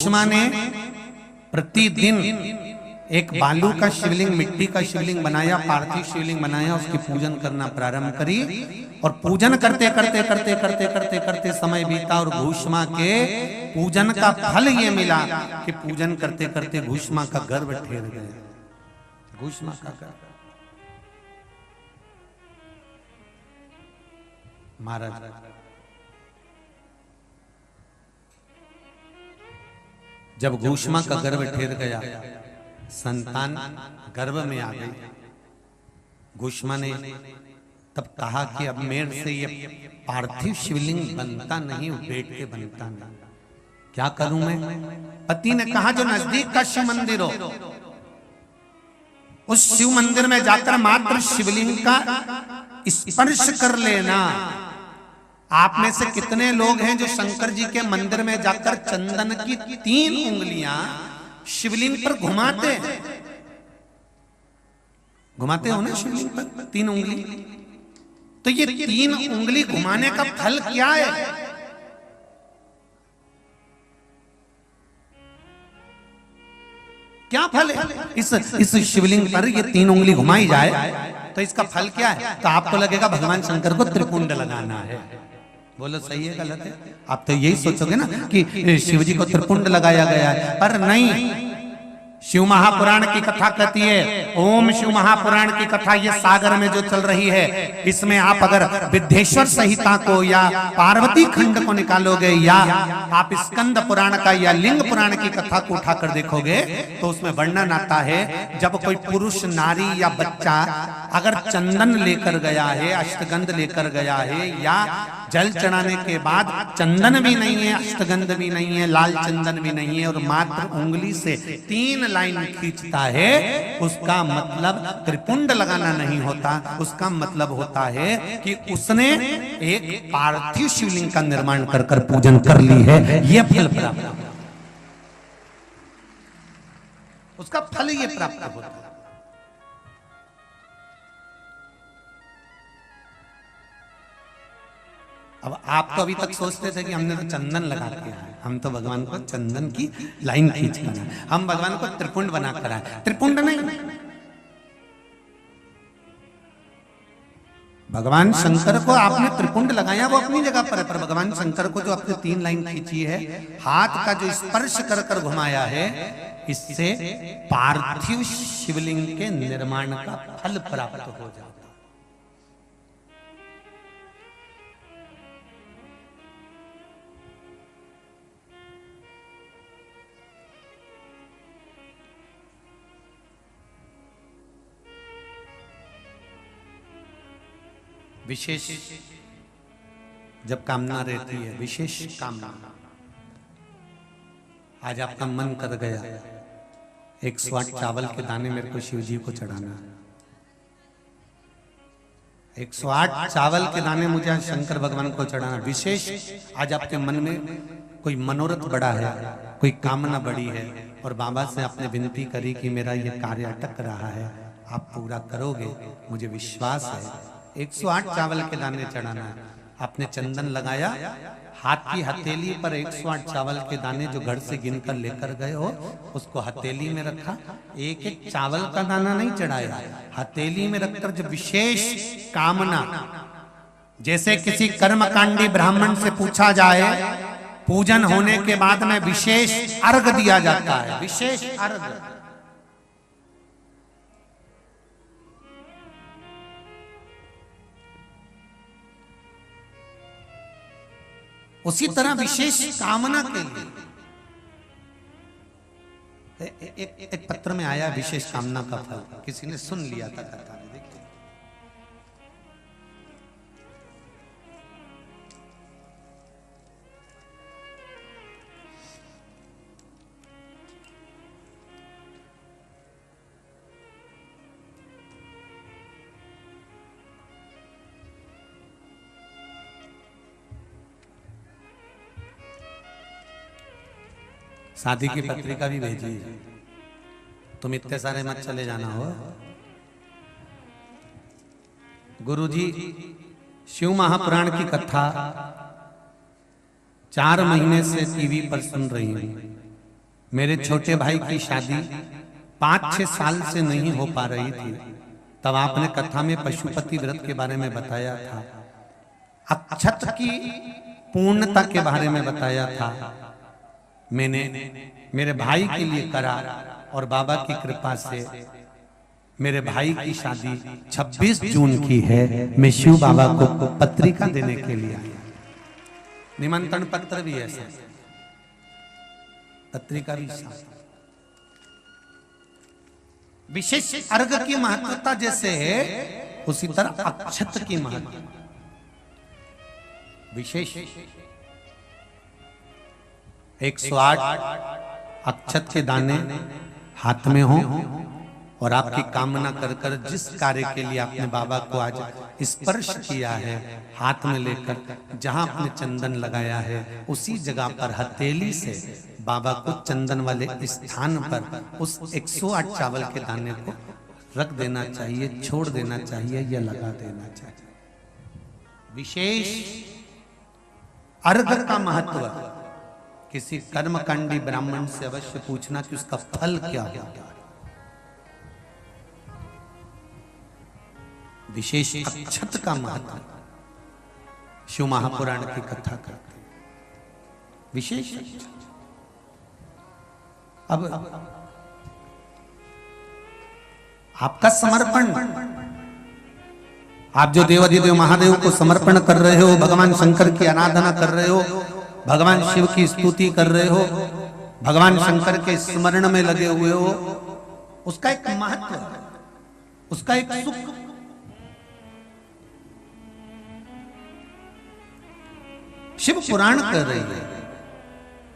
घुश्मा ने प्रतिदिन एक बालू का शिवलिंग, मिट्टी का शिवलिंग बनाया, पार्थिव शिवलिंग बनाया, उसकी पूजन करना प्रारंभ करी और पूजन करते करते करते करते करते करते समय बीता और घुश्मा के पूजन का फल ये मिला कि पूजन करते करते घुश्मा का गर्भ ठेर गया। घुश्मा का गर्भ महाराज जब घुश्मा का गर्भ ठेर गया, संतान गर्भ में आ गई, घुश्मा ने तब कहा कि अब मेरे से ये पार्थिव शिवलिंग बनता नहीं, बैठ के बनता नहीं, क्या करूं मैं। पति ने कहा जो नजदीक का शिव मंदिर हो, उस शिव मंदिर में जाकर मात्र शिवलिंग का स्पर्श कर लेना। आप में से कितने लोग हैं जो शंकर जी के मंदिर में जाकर चंदन की 3 उंगलियां शिवलिंग पर घुमाते हैं? घुमाते हो ना शिवलिंग पर 3 उंगली। तो ये 3 उंगली घुमाने का फल क्या है? क्या फल है? इस शिवलिंग पर ये 3 उंगली घुमाई जाए तो इसका फल क्या है? तो आपको लगेगा भगवान शंकर को त्रिपुंड लगाना है। बोलो सही है गलत है? आप तो यही सोचोगे ना कि शिव जी को त्रिपुंड लगाया गया है, पर नहीं। शिव महापुराण की कथा कहती है, ओम शिव महापुराण की कथा ये सागर में जो चल रही है, इसमें आप अगर विद्येश्वर संहिता को या पार्वती खंड को निकालोगे या आप स्कंद पुराण का या लिंग पुराण की कथा को उठाकर देखोगे तो उसमें वर्णन आता है जब कोई पुरुष, नारी या बच्चा अगर चंदन लेकर गया है, अष्टगंध लेकर गया है या जल चढ़ाने के बाद चंदन भी नहीं है, अष्टगंध भी नहीं है, लाल चंदन भी नहीं है और मात्र उंगली से 3 लाइन खींचता है, उसका मतलब त्रिपुंड लगाना नहीं होता। उसका मतलब होता है कि उसने एक पार्थिव शिवलिंग का निर्माण कर कर पूजन कर ली है। यह फल प्राप्त, उसका फल ये प्राप्त होता है। अब आप तो अभी तक सोचते थे कि हमने तो चंदन लगा के आए, हम तो भगवान को चंदन की लाइन खींच कर आए, हम भगवान को त्रिपुंड बना कर आए। त्रिपुंड नहीं, भगवान शंकर को आपने त्रिपुंड लगाया वो अपनी जगह पर है, पर भगवान शंकर को जो आपने 3 लाइन खींची है, हाथ का जो स्पर्श कर कर घुमाया है, इससे पार्थिव शिवलिंग के निर्माण का फल प्राप्त हो जाता है। विशेष जब कामना रहती है, विशेष कामना, आज आपका मन कर गया 108 चावल के दाने मेरे को शिव जी को चढ़ाना, 108 चावल के दाने मुझे शंकर भगवान को चढ़ाना। विशेष आज आपके मन में कोई मनोरथ बड़ा है, कोई कामना बड़ी है और बाबा से आपने विनती करी कि मेरा ये कार्य अटक रहा है, आप पूरा करोगे, मुझे विश्वास है। 108 चावल के दाने चढ़ाना है, आपने चंदन लगाया, हाथ की हथेली पर 108 चावल के दाने जो घर से गिनकर लेकर गए हो उसको हथेली में रखा, एक एक चावल का दाना नहीं चढ़ाया, हथेली में रखकर जब विशेष कामना, जैसे किसी कर्मकांडी ब्राह्मण से पूछा जाए पूजन होने के बाद में विशेष अर्घ दिया जाता है, विशेष अर्घ, उसी तरह विशेष कामना के लिए एक पत्र में आया विशेष कामना का फल, किसी ने सुन लिया था कथा में, देखिए। शादी की पत्रिका भी भेजी, तुम इतने सारे मत चले जाना हो। गुरुजी शिव महापुराण की कथा 4 महीने से टीवी पर सुन रही हूं, मेरे छोटे भाई की शादी 5-6 साल से नहीं हो पा रही थी, तब आपने कथा में पशुपति व्रत के बारे में बताया था, अक्षत की पूर्णता के बारे में बताया था। मैंने मेरे भाई के लिए करा और बाबा की कृपा से मेरे भाई की शादी 26 जून की है। मैं शिव बाबा को पत्रिका देने के लिए आया, निमंत्रण पत्र भी है, पत्रिका भी साथ। विशेष अर्घ की महत्वता जैसे है, उसी तरह अक्षत की महत्वता विशेष। 108 अक्षत के दाने हाथ में हो और आपकी कामना कर कर जिस कार्य के लिए आपने बाबा को आज स्पर्श किया है, हाथ में लेकर जहां आपने चंदन लगाया है, उसी जगह पर हथेली से बाबा को चंदन वाले स्थान पर उस 108 चावल के दाने को रख देना चाहिए, छोड़ देना चाहिए या लगा देना चाहिए। विशेष अर्घ का महत्व किसी कर्मकांडी ब्राह्मण से अवश्य पूछना कि उसका फल क्या होगा। विशेष अक्षत का महत्व शिव महापुराण की कथा करते हैं। विशेष अब आपका समर्पण, आप जो देवाधिदेव महादेव को समर्पण कर रहे हो, भगवान शंकर की आराधना कर रहे हो, भगवान शिव की स्तुति कर रहे हो, भगवान शंकर के स्मरण में लगे हुए हो, उसका एक महत्व है, उसका एक सुख। शिव पुराण कर रही है,